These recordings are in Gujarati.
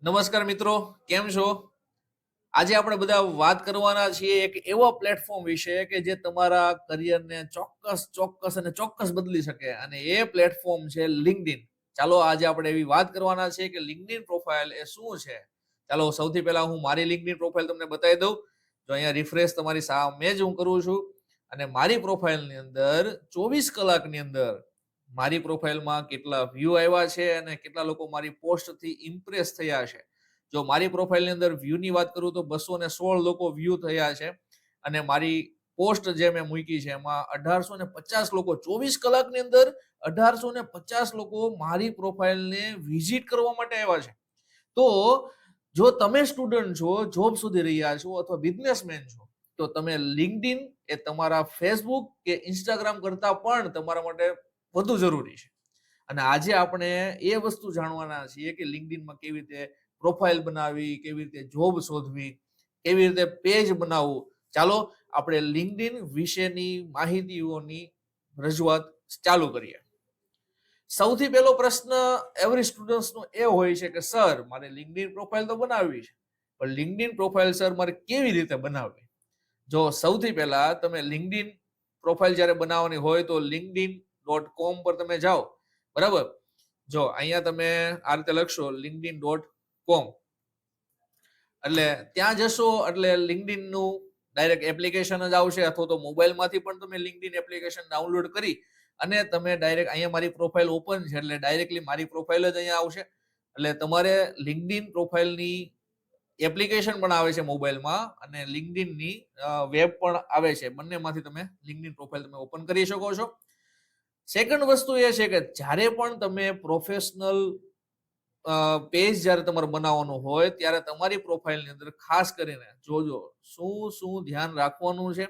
નમસ્કાર મિત્રો, કેમ છો? આજે આપણે બધા વાત કરવાના છીએ એક એવા પ્લેટફોર્મ વિશે કે જે તમારા કરિયરને ચોક્કસ બદલી શકે, અને એ પ્લેટફોર્મ છે લિંક્ડઇન. ચાલો આજે આપણે એવી વાત કરવાના છે કે લિંક્ડઇન પ્રોફાઇલ એ શું છે. ચાલો સૌથી પહેલા હું મારી લિંક્ડઇન પ્રોફાઇલ તમને બતાવી દઉં. જો અહીંયા રિફ્રેશ તમારી સામે જ હું કરું છું, અને મારી પ્રોફાઇલની અંદર 24 કલાકની અંદર મારી પ્રોફાઇલમાં કેટલા વ્યૂ આવ્યા છે અને કેટલા લોકો મારી પોસ્ટથી ઇમ્પ્રેસ થયા છે. જો મારી પ્રોફાઇલની અંદર વ્યૂની વાત કરું તો 216 લોકો વ્યૂ થયા છે, અને મારી પોસ્ટ જે મેં મૂકી છે એમાં 1850 લોકો 24 કલાકની અંદર 1850 લોકો મારી પ્રોફાઇલને વિઝિટ કરવા માટે આવ્યા છે. તો જો તમે સ્ટુડન્ટ છો, જોબ સુધી રહ્યા છો અથવા બિઝનેસમેન છો, તો તમે લિંક્ડઇન એ તમારા ફેસબુક કે ઇન્સ્ટાગ્રામ કરતા પણ તમારા માટે વધુ જરૂરી છે. અને આજે આપણે એ વસ્તુ જાણવાના છીએ કે લિંક્ડઇનમાં કેવી રીતે પ્રોફાઇલ બનાવવી, કેવી રીતે જોબ શોધવી, કેવી રીતે પેજ બનાવવું. ચાલો આપણે લિંક્ડઇન વિશેની માહિતીઓની રજૂઆત ચાલુ કરીએ. સૌથી પહેલો પ્રશ્ન એવરી સ્ટુડન્ટ્સનો એ હોય છે કે સર, મારે લિંક્ડઇન પ્રોફાઇલ તો બનાવવી છે, પણ લિંક્ડઇન પ્રોફાઇલ સર મારે કેવી રીતે બનાવવી? જો સૌથી પહેલા તમે લિંક્ડઇન પ્રોફાઇલ જ્યારે બનાવવાની હોય તો linkedin.com પર તમે જાઓ, બરાબર? જો અહીંયા તમે આ રીતે લખશો linkedin.com, એટલે ત્યાં જશો એટલે લિંક્ડઇનનું ડાયરેક્ટ એપ્લિકેશન જ આવશે, અથવા તો મોબાઈલમાંથી પણ તમે લિંક્ડઇન એપ્લિકેશન ડાઉનલોડ કરી અને તમે ડાયરેક્ટ અહીંયા મારી પ્રોફાઇલ ઓપન છે એટલે ડાયરેક્ટલી મારી પ્રોફાઇલ જ અહીંયા આવશે. એટલે તમારે લિંક્ડઇન પ્રોફાઇલની એપ્લિકેશન પણ આવે છે મોબાઈલમાં, અને લિંક્ડઇનની વેબ પણ આવે છે. બંનેમાંથી તમે લિંક્ડઇન પ્રોફાઇલ તમે ઓપન કરી શકો છો. સેકન્ડ વસ્તુ એ છે કે જ્યારે પણ તમે પ્રોફેશનલ પેજ જ્યારે તમારે બનાવવાનું હોય ત્યારે તમારી પ્રોફાઇલની અંદર ખાસ કરીને જોજો શું ધ્યાન રાખવાનું છે.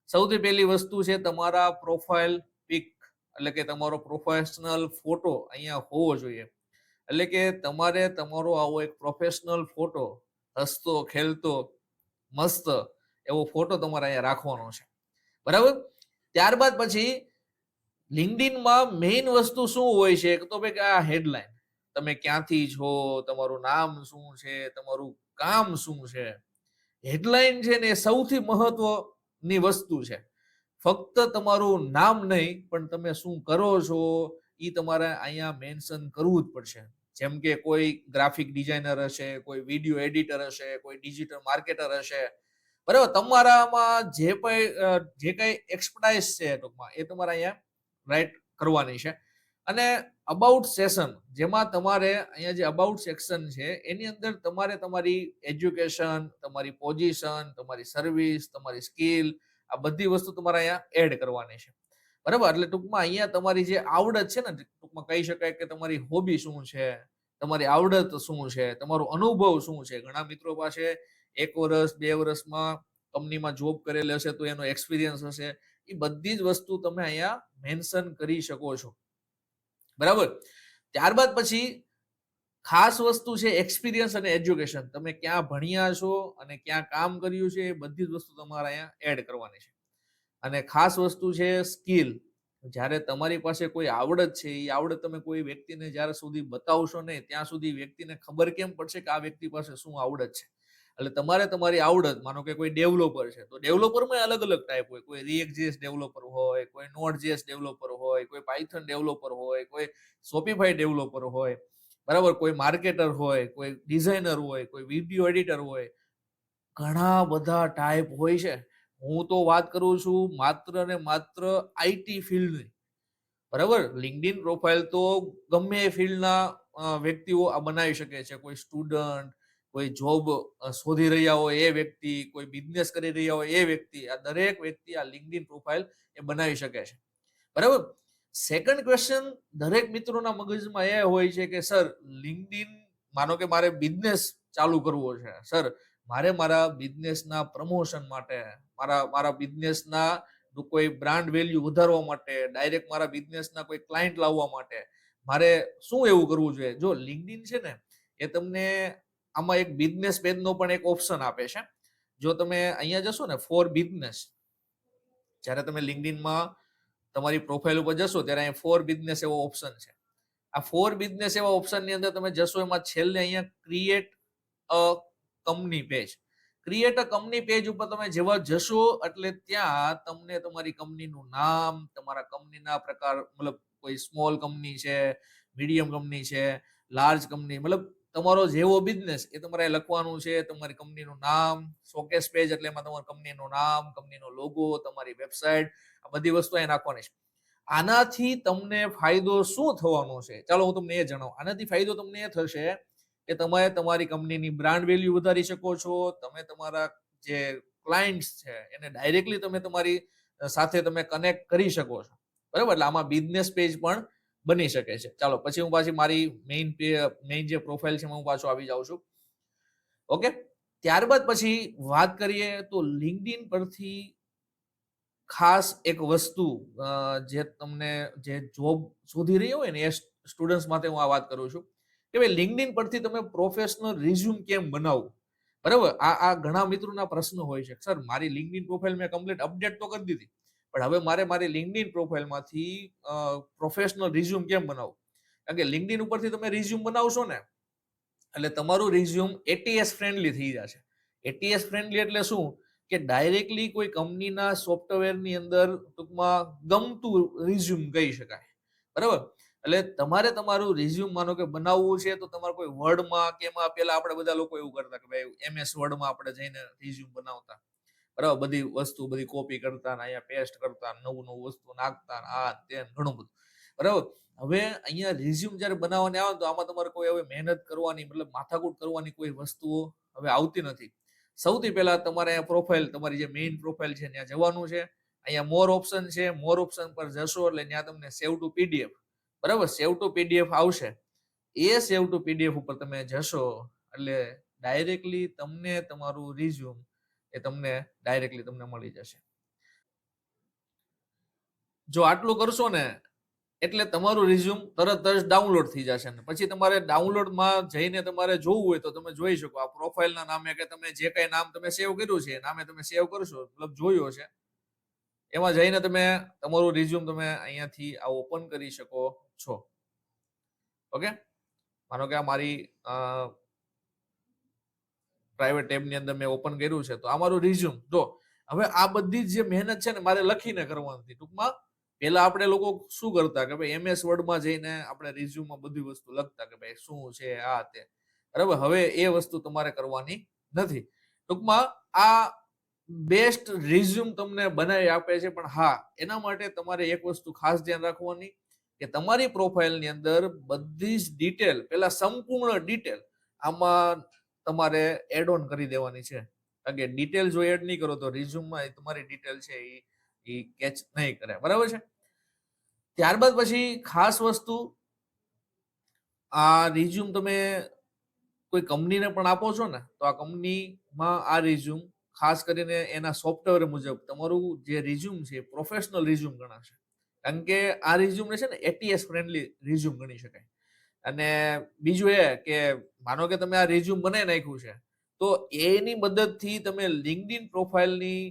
સૌથી પહેલી વસ્તુ છે તમારા પ્રોફાઇલ પિક, એટલે કે તમારો પ્રોફેશનલ ફોટો અહીંયા હોવો જોઈએ. એટલે કે તમારે તમારો આવો એક પ્રોફેશનલ ફોટો, હસતો ખેલતો મસ્ત એવો ફોટો તમારે અહીંયા રાખવાનો છે, બરાબર? ત્યારબાદ પછી લિંક્ડઇનમાં મેઇન વસ્તુ શું હોય છે તો ભાઈ આ હેડલાઇન, તમે ક્યાંથી છો, તમારું નામ શું છે, તમારું કામ શું છે. હેડલાઇન છે ને એ સૌથી મહત્વની વસ્તુ છે. ફક્ત તમારું નામ નહીં, પણ તમે શું કરો છો એ તમારે અહીંયા મેન્શન કરવું જ પડશે. જેમ કે કોઈ ગ્રાફિક ડિઝાઇનર હશે, કોઈ વિડીયો એડિટર હશે, કોઈ ડિજિટલ માર્કેટર હશે, બરાબર? તમારામાં જે કઈ એક્સપર્ટાઇઝ છે ટૂંકમાં એ તમારે અહીંયા રાઈટ કરવાની છે. અને અબાઉટ સેશન, જેમાં તમારે અહીંયા જે અબાઉટ સેક્શન છે એની અંદર તમારે તમારી એજ્યુકેશન, તમારી પોઝિશન, તમારી સર્વિસ, તમારી સ્કિલ, આ બધી વસ્તુ તમારે અહીંયા એડ કરવાની છે, બરાબર? એટલે ટૂંકમાં અહીંયા તમારી જે આવડત છે ને, ટૂંકમાં કહી શકાય કે તમારી હોબી શું છે, તમારી આવડત શું છે, તમારો અનુભવ શું છે. ઘણા મિત્રો પાસે 1 વર્ષ 2 વર્ષમાં કંપનીમાં જોબ કરેલી હશે તો એનો એક્સપિરિયન્સ હશે. એ બધી જ વસ્તુ તમે અહીંયા મેન્શન કરી શકો છો, બરાબર? ત્યારબાદ પછી ખાસ વસ્તુ છે એક્સપિરિયન્સ અને એજ્યુકેશન. તમે ક્યાં ભણ્યા છો અને ક્યાં કામ કર્યું છે, એ બધી જ વસ્તુ તમારે અહીંયા એડ કરવાની છે. અને ખાસ વસ્તુ છે સ્કિલ. જ્યારે તમારી પાસે કોઈ આવડત છે, એ આવડત તમે કોઈ વ્યક્તિને જ્યાં સુધી બતાવશો નહીં ત્યાં સુધી વ્યક્તિને ખબર કેમ પડશે કે આ વ્યક્તિ પાસે શું આવડત છે. એટલે તમારે તમારી આવડત, માનો કે કોઈ ડેવલપર છે તો ડેવલપરમાં અલગ અલગ ટાઈપ હોય. કોઈ React.js ડેવલપર હોય, કોઈ Node.js ડેવલપર હોય, કોઈ Python ડેવલપર હોય, કોઈ Shopify ડેવલપર હોય, બરાબર? કોઈ માર્કેટર હોય, કોઈ ડિઝાઇનર હોય, કોઈ વિડીયો એડિટર હોય. ઘણા બધા ટાઈપ હોય છે. હું તો વાત કરું છું માત્ર ને માત્ર આઈટી ફિલ્ડની, બરાબર? લિંક્ડઇન પ્રોફાઇલ તો ગમે એ ફિલ્ડના વ્યક્તિઓ આ બનાવી શકે છે. કોઈ સ્ટુડન્ટ, કોઈ જોબ શોધી રહ્યા હોય એ વ્યક્તિ, કોઈ બિઝનેસ કરી રહ્યા હોય એ વ્યક્તિ, આ દરેક વ્યક્તિ આ લિંક્ડઇન પ્રોફાઇલ એ બનાવી શકે છે, બરાબર? સેકન્ડ ક્વેશ્ચન દરેક મિત્રોના મગજમાં એ હોય છે કે સર, લિંક્ડઇન, માનો કે મારે બિઝનેસ ચાલુ કરવો છે, સર મારે મારા બિઝનેસના પ્રમોશન માટે, મારા બિઝનેસના કોઈ બ્રાન્ડ વેલ્યુ વધારવા માટે, ડાયરેક્ટ મારા બિઝનેસના કોઈ ક્લાયન્ટ લાવવા માટે મારે શું એવું કરવું જોઈએ? જો લિંક્ડઇન છે ને એ તમને આમાં એક બિઝનેસ પેજનો પણ એક ઓપ્શન આપે છે. જો તમે અહીંયા જશો ને ફોર બિઝનેસ, જ્યારે તમે લિંક્ડઇનમાં તમારી પ્રોફાઇલ ઉપર જશો ત્યારે અહીં ફોર બિઝનેસ એવો ઓપ્શન છે. આ ફોર બિઝનેસ એવા ઓપ્શન ની અંદર તમે જશો, એમાં છેલ્લે અહીંયા create a company page, create a company page ઉપર તમે જેવા જશો એટલે ત્યાં તમને તમારી કંપનીનું નામ, તમારા કંપનીના પ્રકાર, મતલબ કોઈ સ્મોલ કંપની છે, મીડિયમ કંપની છે, લાર્જ કંપની, મતલબ તમારો જેવો બિઝનેસ એ તમારે લખવાનું છે. તમારી કંપનીનું નામ, શોકેસ પેજ એટલે એમાં તમારું કંપનીનું નામ, કંપનીનો લોગો, તમારી વેબસાઇટ, આ બધી વસ્તુ અહીં નાખવાની છે. આનાથી તમને ફાયદો શું થવાનો છે, ચાલો હું તમને એ જણાવું. આનાથી ફાયદો તમને એ થશે કે તમે તમારી કંપનીની બ્રાન્ડ વેલ્યુ વધારી શકો છો. તમે તમારા જે ક્લાયન્ટ્સ છે એને ડાયરેક્ટલી તમે તમારી સાથે તમે કનેક્ટ કરી શકો છો, બરાબર? એટલે આમાં બિઝનેસ પેજ પણ બની શકે છે. ચાલો પછી હું પાછી મારી મેઇન જે પ્રોફાઇલ છે હું પાછો આવી જાઉં છું. ઓકે, ત્યારબાદ પછી વાત કરીએ તો લિંક્ડઇન પરથી ખાસ એક વસ્તુ જે તમને જે જોબ શોધી રહ્યો હોય ને એ સ્ટુડન્ટ્સ માટે હું આ વાત કરું છું કે ભાઈ લિંક્ડઇન પરથી તમે પ્રોફેશનલ રિઝ્યુમ કેમ બનાવવું, બરાબર? આ ઘણા મિત્રોના પ્રશ્ન હોય છે, સર મારી લિંક્ડઇન પ્રોફાઇલ મેં કમ્પ્લીટ અપડેટ તો કરી દીધી, પણ હવે મારી લિંક્ડઇન પ્રોફાઇલમાંથી પ્રોફેશનલ રિઝ્યુમ કેમ બનાવવું? કારણ કે લિંક્ડઇન ઉપરથી તમે રિઝ્યુમ બનાવશો ને એટલે તમારું રિઝ્યુમ એટીએસ ફ્રેન્ડલી થઈ જશે. એટીએસ ફ્રેન્ડલી એટલે શું કે ડાયરેક્ટલી કોઈ કંપનીના સોફ્ટવેરની અંદર ટૂંકમાં ગમતું રિઝ્યુમ કહી શકાય, બરાબર? એટલે તમારે તમારું રિઝ્યુમ માનો કે બનાવવું છે તો તમારે કોઈ વર્ડમાં કે એમાં પેલા આપણે બધા લોકો એવું કરતા કે ભાઈ એમએસ વર્ડમાં આપણે જઈને રિઝ્યુમ બનાવતા, બરાબર? બધી વસ્તુ બધી કોપી કરતા ને અહીંયા પેસ્ટ કરતા, નવું વસ્તુ નાખતા, આ તે ઘણું બધું, બરાબર? હવે અહીંયા રિઝ્યુમ જ્યારે બનાવવાની આવે તો આમાં તમારે કોઈ હવે મહેનત કરવાની, મતલબ માથાકૂટ કરવાની કોઈ વસ્તુઓ હવે આવતી નથી. સૌથી પહેલા તમારે પ્રોફાઇલ, તમારી જે મેઇન પ્રોફાઇલ છે ત્યાં જવાનું છે. અહીંયા મોર ઓપ્શન છે, મોર ઓપ્શન પર જશો એટલે ત્યાં તમને સેવ ટુ પીડીએફ, બરાબર? સેવ ટુ પીડીએફ આવશે. એ સેવ ટુ પીડીએફ ઉપર તમે જશો એટલે ડાયરેક્ટલી તમને તમારું રિઝ્યુમ એ તમને ડાયરેક્ટલી તમને મળી જશે. જો આટલું કરશો ને એટલે તમારું રિઝ્યુમ તરત જ ડાઉનલોડ થઈ જશે ને પછી તમારે ડાઉનલોડમાં જઈને તમારે જોવું હોય તો તમે જોઈ શકો. આ પ્રોફાઇલના નામે કે તમે જે કઈ નામ તમે સેવ કર્યું છે નામે તમે સેવ કરશો, મતલબ જોયો છે એમાં જઈને તમે તમારું રિઝ્યુમ તમે અહીંયાથી આ ઓપન કરી શકો છો. ઓકે, માનો કે આ મારી પ્રાઇવેટ ટેબની અંદર મેં ઓપન કર્યું છે તો આ મારું રિઝ્યુમ. જો હવે આ બધી જે મહેનત છે ને મારે લખીને કરવાની હતી. ટૂંકમાં પેલા આપણે લોકો શું કરતા કે ભાઈ એમએસ વર્ડમાં જઈને આપણે રિઝ્યુમમાં બધી વસ્તુ લખતા કે ભાઈ શું છે આ તે, બરાબર? હવે એ વસ્તુ તમારે કરવાની નથી. ટૂંકમાં આ બેસ્ટ રિઝ્યુમ તમને બનાવી આપે છે, પણ હા એના માટે તમારે એક વસ્તુ ખાસ ધ્યાન રાખવાની કે તમારી પ્રોફાઇલની અંદર બધી જ ડિટેલ, પેલા સંપૂર્ણ ડિટેલ આમાં તમારે એડ ઓન કરી દેવાની છે. કારણ કે ડિટેલ જો એડ નહીં કરો તો રિઝ્યુમમાં તમારી ડિટેલ છે એ કેચ નહીં કરે, બરાબર છે? ત્યારબાદ પછી ખાસ વસ્તુ, આ રિઝ્યુમ તમે કોઈ કંપનીને પણ આપો છો ને તો આ કંપનીમાં આ રિઝ્યુમ ખાસ કરીને એના સોફ્ટવેર મુજબ તમારું જે રિઝ્યુમ છે પ્રોફેશનલ રિઝ્યુમ ગણાશે. કારણ કે આ રિઝ્યુમને છે ને એટીએસ ફ્રેન્ડલી રિઝ્યુમ ગણી શકાય. અને બીજું એ કે માનો કે તમે આ રિઝ્યુમ બનાવી નાખ્યું છે તો એની મદદથી તમે લિંક્ડઇન પ્રોફાઇલની,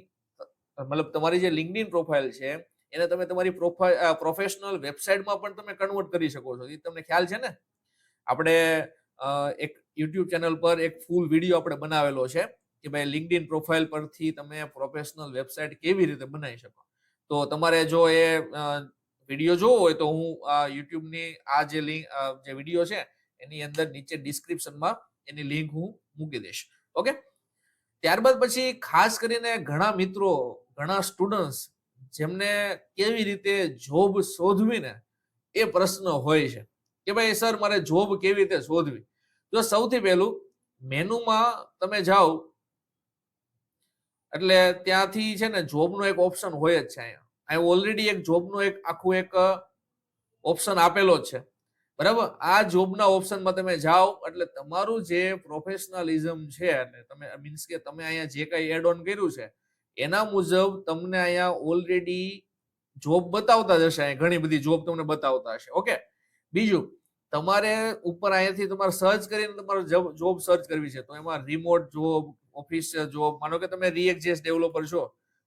મતલબ તમારી જે લિંક્ડઇન પ્રોફાઇલ છે એને તમે તમારી પ્રોફેશનલ વેબસાઇટમાં પણ તમે કન્વર્ટ કરી શકો છો. એ તમને ખ્યાલ છે ને, આપણે એક યુટ્યુબ ચેનલ પર એક ફૂલ વિડીયો આપણે બનાવેલો છે કે ભાઈ લિંક્ડઇન પ્રોફાઇલ પરથી તમે પ્રોફેશનલ વેબસાઇટ કેવી રીતે બનાવી શકો. તો તમારે જો એ વિડીયો જોવો હોય તો હું આ યુટ્યુબની આ જે લિંક, જે વિડીયો છે એની અંદર નીચે ડિસ્ક્રિપ્શનમાં એની લિંક હું મૂકી દઈશ. ઓકે, ત્યારબાદ પછી ખાસ કરીને ઘણા મિત્રો, ઘણા સ્ટુડન્ટ્સ જેમને કેવી રીતે જોબ શોધવી ને એ પ્રશ્ન હોય છે કે ભાઈ સર મારે જોબ કેવી રીતે શોધવી. જો સૌથી પહેલું મેનુમાં તમે જાઓ એટલે ત્યાંથી છે ને જોબનો એક ઓપ્શન હોય જ છે. અહીંયા ઓલરેડી એક જોબનો એક આખું એક ઓપ્શન આપેલો જ છે, બરાબર? આ જોબના ઓપ્શનમાં તમે જાઓ એટલે તમારું જે પ્રોફેશનલિઝમ છે અને તમે મીન્સ કે તમે અહીંયા જે કઈ એડ ઓન કર્યું છે એના મુજબ તમને અહીંયા ઓલરેડી જોબ બતાવતા જ હશે. અહીંયા ઘણી બધી જોબ તમને બતાવતા હશે. ઓકે, બીજું તમારે ઉપર અહીંયાથી તમારે સર્ચ કરીને તમારે જોબ સર્ચ કરવી છે તો એમાં રિમોટ જોબ, ઓફિસ જોબ, માનો કે તમે React.js ડેવલપર છો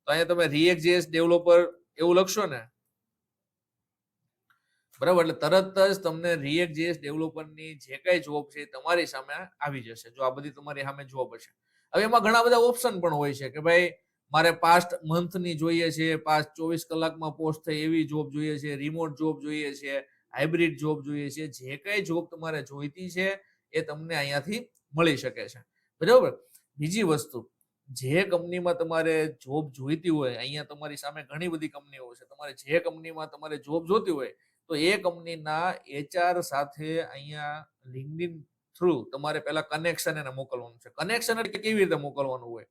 તો અહીંયા તમે React.js ડેવલપર એવું લખશો ને બરાબર. એટલે તરત જ તમને React.js ડેવલપરની જે કાંઈ જોબ છે, એ તમારી સામે આવી જશે. જો આ બધી તમારી સામે જોબ હશે. હવે એમાં ઘણા બધા ઓપ્શન પણ હોય છે કે ભાઈ મારે પાસ્ટ મંથની જોઈએ છે, પાસ્ટ 24 કલાકમાં પોસ્ટ થાય એવી જોબ જોઈએ છે, રિમોટ જોબ જોઈએ છે, હાઇબ્રિડ જોબ જોઈએ છે. જે કાંઈ જોબ તમારે જોઈતી છે, એ તમને અહીંયાથી મળી શકે છે. બરાબર? બીજી વસ્તુ, જે કંપનીમાં તમારે જોબ જોઈતી હોય, અહીંયા તમારી સામે ઘણી બધી કંપનીઓ છે. તમારે જે કંપનીમાં તમારે જોબ જોતી હોય, તો એ કંપનીના HR સાથે અહીંયા LinkedIn થ્રુ તમારે પહેલા કનેક્શન એને મોકલવાનું છે. કનેક્શન એટલે કેવી રીતે મોકલવાનું હોય?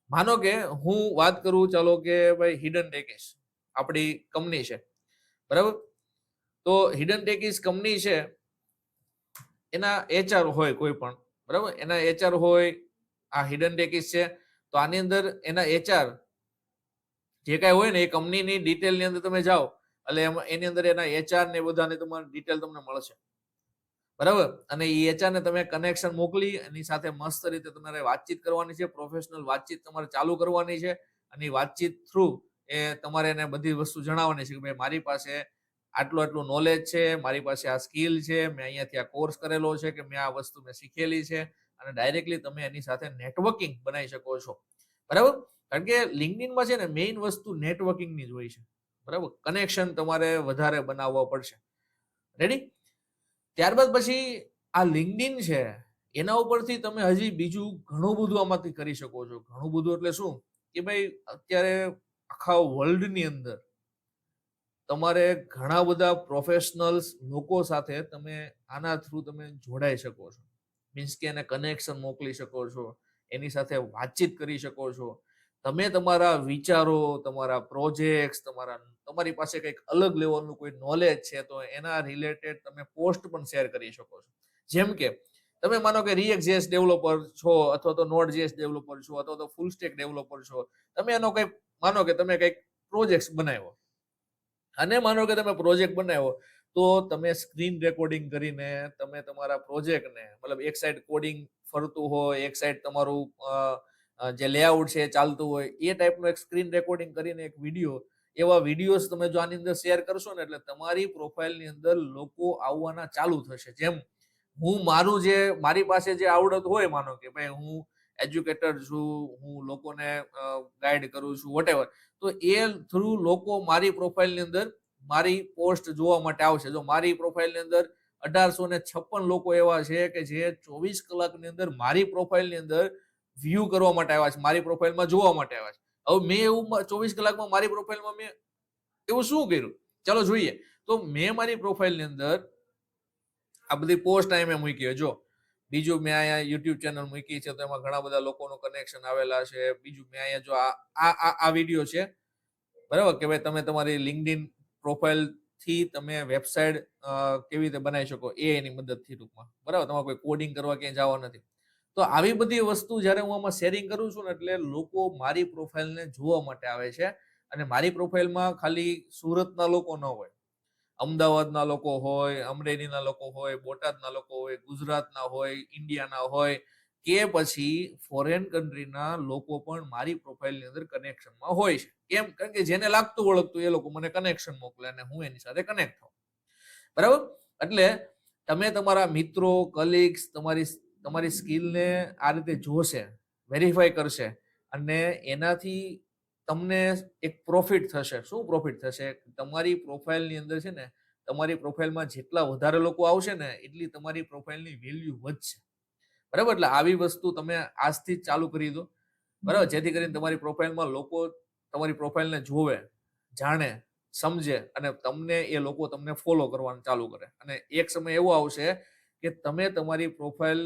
માનો કે હું વાત કરું, ચાલો કે ભાઈ હિડન ટેકિસ આપણી કંપની છે. બરાબર? તો હિડન ટેકિસ કંપની છે, એના HR હોય કોઈ પણ. બરાબર? એના HR હોય, આ હિડન ટેકિસ છે. તો આની અંદર એના HR જે કાંઈ હોય ને એ કંપનીની ડિટેલની અંદર તમે જાઓ એટલે એની અંદર એના HR ને બધાની તમારી ડિટેલ તમને મળશે. બરાબર? અને એ HR ને તમે કનેક્શન મોકલી એની સાથે મસ્ત રીતે તમારે વાતચીત કરવાની છે. પ્રોફેશનલ વાતચીત તમારે ચાલુ કરવાની છે. અને એ વાતચીત થ્રુ એ તમારે એને બધી વસ્તુ જણાવવાની છે કે ભાઈ મારી પાસે આટલું નોલેજ છે, મારી પાસે આ સ્કિલ છે, મેં અહીંયાથી આ કોર્સ કરેલો છે, કે મેં આ વસ્તુ મેં શીખેલી છે. અને ડાયરેક્ટલી તમે એની સાથે નેટવર્કિંગ બનાવી શકો છો. બરાબર? કારણ કે LinkedIનમાં છે ને મેઇન વસ્તુ નેટવર્કિંગની જ હોય છે. બરાબર? કનેક્શન તમારે વધારે બનાવવા પડશે. રેડી? ત્યારબાદ પછી આ LinkedIn છે, એના ઉપરથી તમે હજી બીજું ઘણું બધું આમાંથી કરી શકો છો. ઘણું બધું એટલે શું? કે ભાઈ અત્યારે આખા વર્લ્ડની અંદર તમારે ઘણા બધા પ્રોફેશનલ્સ લોકો સાથે તમે આના થ્રુ તમે જોડાઈ શકો છો. મીન્સ કે એને કનેક્શન મોકલી શકો છો. એની સાથે વાતચીત કરી શકો છો. તમે તમારા વિચારો, તમારા પ્રોજેક્ટ્સ, તમારી પાસે કંઈક અલગ લેવલનું કોઈ નોલેજ છે, તો એના રિલેટેડ તમે પોસ્ટ પણ શેર કરી શકો છો. જેમ કે તમે માનો કે React.js ડેવલપર છો, અથવા તો Node.js ડેવલપર છો, અથવા તો ફૂલ સ્ટેક ડેવલપર છો. તમે એનો કંઈક માનો કે તમે કંઈક પ્રોજેક્ટ બનાવ્યો. અને માનો કે તમે પ્રોજેક્ટ બનાવ્યો, તો તમે સ્ક્રીન રેકોર્ડિંગ કરીને તમે તમારા પ્રોજેક્ટને મતલબ એક સાઈડ કોડિંગ ફરતું હોય, એક સાઈડ તમારું જે લેઆઉટ છે એ ચાલતું હોય, એ ટાઈપનું એક સ્ક્રીન રેકોર્ડિંગ કરીને એક વિડીયો, એવા વિડીયોઝ તમે જો આની અંદર શેર કરશો ને, એટલે તમારી પ્રોફાઇલની અંદર લોકો આવવાના ચાલુ થશે. જેમ મારી પાસે જે આવડત હોય, માનો કે ભાઈ હું એજ્યુકેટર છું, હું લોકોને ગાઈડ કરું છું, વોટેવર, તો એ થ્રુ લોકો મારી પ્રોફાઇલની અંદર મારી પોસ્ટ જોવા માટે આવશે. જો મારી પ્રોફાઇલની અંદર 1856 લોકો એવા છે કે જે 24 કલાકની અંદર મારી પ્રોફાઇલની અંદર વ્યૂ કરવા માટે આવ્યા છે, મારી પ્રોફાઇલમાં જોવા માટે આવ્યા છે. હવે મેં એવું 24 કલાકમાં મારી પ્રોફાઇલમાં મેં એવું શું કર્યું? ચાલો જોઈએ. તો મેં મારી પ્રોફાઇલની અંદર આ બધી પોસ્ટ અહીં મેં મૂકી. જો બીજું મેં અહીંયા YouTube ચેનલ મૂકી છે, તો એમાં ઘણા બધા લોકોનું કનેક્શન આવેલા છે. બીજું મેં અહીંયા જો આ વિડીયો છે, બરાબર, કે ભાઈ તમે તમારી LinkedIn પ્રોફાઇલથી તમે વેબસાઇટ કેવી રીતે બનાવી શકો એની મદદથી, ટૂંકમાં. બરાબર? તમારે કોઈ કોડિંગ કરવા ક્યાંય જવા નથી. તો આવી બધી વસ્તુ જ્યારે હું આમાં શેરિંગ કરું છું ને, એટલે લોકો મારી પ્રોફાઇલને જોવા માટે આવે છે. અને મારી પ્રોફાઇલમાં ખાલી સુરતના લોકો ન હોય, અમદાવાદના લોકો હોય, અમરેલીના લોકો હોય, બોટાદના લોકો હોય, ગુજરાતના હોય, ઇન્ડિયાના હોય, કે પછી ફોરેન કન્ટ્રીના લોકો પણ મારી પ્રોફાઇલની અંદર કનેક્શનમાં હોય છે. કેમ? કારણ કે જેને લાગતું ઓળખતું એ લોકો મને કનેક્શન મોકલે અને હું એની સાથે કનેક્ટ થાઉં. બરાબર? એટલે તમે તમારા મિત્રો, કલીગ્સ તમારી સ્કિલને આ રીતે જોશે, વેરીફાઈ કરશે, અને એનાથી તમને એક પ્રોફિટ થશે. શું પ્રોફિટ થશે? તમારી પ્રોફાઇલની અંદર છે ને, તમારી પ્રોફાઇલમાં જેટલા વધારે લોકો આવશે ને, એટલી તમારી પ્રોફાઇલની વેલ્યુ વધશે. બરાબર? એટલે આવી વસ્તુ તમે આજથી જ ચાલુ કરી દો. બરાબર? જેથી કરીને તમારી પ્રોફાઇલમાં લોકો તમારી પ્રોફાઇલને જોવે, જાણે, સમજે, અને એ લોકો તમને ફોલો કરવાનું ચાલુ કરે. અને એક સમય એવો આવશે કે તમે તમારી પ્રોફાઇલ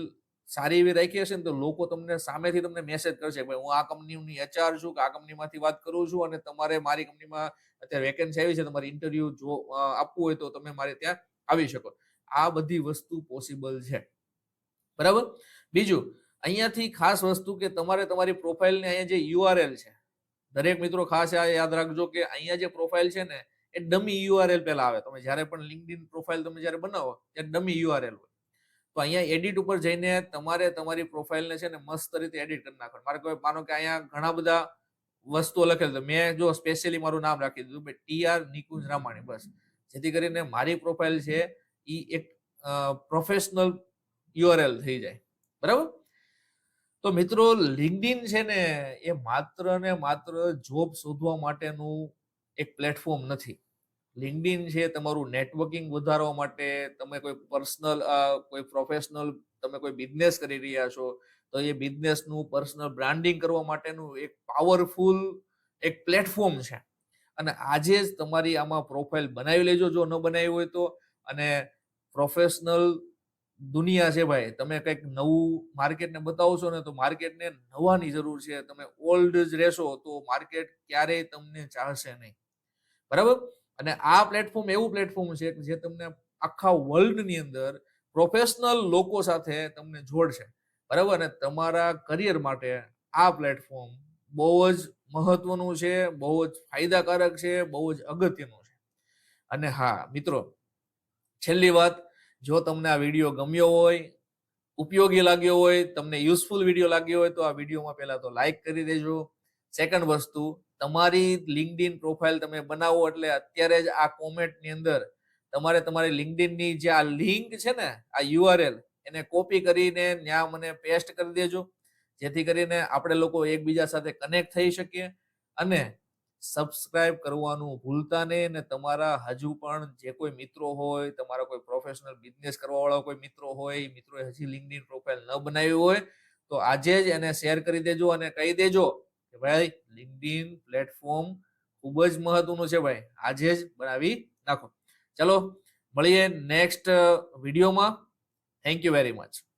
સારી એવી રાખી હશે ને, તો લોકો સામેથી તમને મેસેજ કરશે, ભાઈ હું આ કંપનીની HR છું, કે આ કંપનીમાંથી વાત કરું છું, અને તમારે મારી કંપનીમાં અત્યારે વેકેન્સી આવી છે, તમારે ઇન્ટરવ્યુ આપવું હોય તો તમે મારે ત્યાં આવી શકો. આ બધી વસ્તુ પોસિબલ છે. બરાબર? બીજું, અહીંયાથી ખાસ વસ્તુ કે તમારે તમારી પ્રોફાઇલને અહીંયા જે URL છે, દરેક મિત્રો ખાસ આ યાદ રાખજો કે અહીંયા જે પ્રોફાઇલ છે ને, એ ડમી URL પહેલા આવે. તમે જ્યારે પણ LinkedIn પ્રોફાઇલ તમે જ્યારે બનાવો ત્યારે ડમી URL હોય. તો અહીંયા એડિટ ઉપર જઈને તમારે તમારી પ્રોફાઇલને છે ને મસ્ત રીતે એડિટ કરી નાખો. માનો કે અહીંયા ઘણા બધા વસ્તુઓ લખેલ છે, મેં જો સ્પેશિયલી મારું નામ રાખી દીધું, TR નિકુંજ રામાણી, બસ. જેથી કરીને મારી પ્રોફાઇલ છે એ એક પ્રોફેશનલ યુઆરએલ થઈ જાય. બરાબર? તો મિત્રો, લિંક્ડઇન છે ને એ માત્ર ને માત્ર જોબ શોધવા માટેનું એક પ્લેટફોર્મ નથી. લિંક્ડઇન છે તમારું નેટવર્કિંગ વધારવા માટે, તમે કોઈ પર્સનલ કોઈ પ્રોફેશનલ તમે કોઈ બિઝનેસ કરી રહ્યા છો તો એ બિઝનેસનું પર્સનલ બ્રાન્ડિંગ કરવા માટેનું એક પાવરફુલ એક પ્લેટફોર્મ છે. અને આજે જ તમારી આમાં પ્રોફાઇલ બનાવી લેજો જો ન બનાવી હોય તો. અને પ્રોફેશનલ દુનિયા છે ભાઈ, તમે કંઈક નવું માર્કેટને બતાવો છો ને તો માર્કેટને નવાની જરૂર છે. તમે ઓલ્ડ જ રહેશો તો માર્કેટ ક્યારેય તમને ચાલશે નહીં. બરાબર? અને આ પ્લેટફોર્મ એવું પ્લેટફોર્મ છે કે જે તમને આખા વર્લ્ડની અંદર પ્રોફેશનલ લોકો સાથે તમને જોડશે. બરાબર? અને તમારા કરિયર માટે આ પ્લેટફોર્મ બહુ જ મહત્વનું છે, બહુ જ ફાયદાકારક છે, બહુ જ અગત્યનું છે. અને હા મિત્રો, છેલ્લી વાત, જો તમને આ વિડીયો ગમ્યો હોય, ઉપયોગી લાગ્યો હોય, તમને યુઝફુલ વિડીયો લાગ્યો હોય તો આ વિડીયોમાં પહેલા તો લાઈક કરી દેજો. સેકન્ડ વસ્તુ, તમારી લિંક્ડઇન પ્રોફાઇલ તમે બનાવો એટલે અત્યારે જ આ કોમેન્ટની અંદર તમારે તમારી લિંક્ડઇનની જે આ લિંક છે ને, આ યુઆરએલ, એને કોપી કરીને ત્યાં મને પેસ્ટ કરી દેજો, જેથી કરીને આપણે લોકો એકબીજા સાથે કનેક્ટ થઈ શકીએ. અને સબસ્ક્રાઇબ કરવાનું ભૂલતા નહીં. અને તમારા હજુ પણ જે કોઈ મિત્રો હોય, તમારા કોઈ પ્રોફેશનલ બિઝનેસ કરવા વાળા કોઈ મિત્રો હોય, એ મિત્રોએ હજી લિંક્ડઇન પ્રોફાઇલ ન બનાવી હોય તો આજે જ એને શેર કરી દેજો અને કહી દેજો કે ભાઈ, લિંક્ડઇન પ્લેટફોર્મ ખૂબ જ મહત્વનું છે ભાઈ, આજે જ બનાવી નાખો. ચલો મળીએ નેક્સ્ટ વિડીયોમાં. Thank you very much.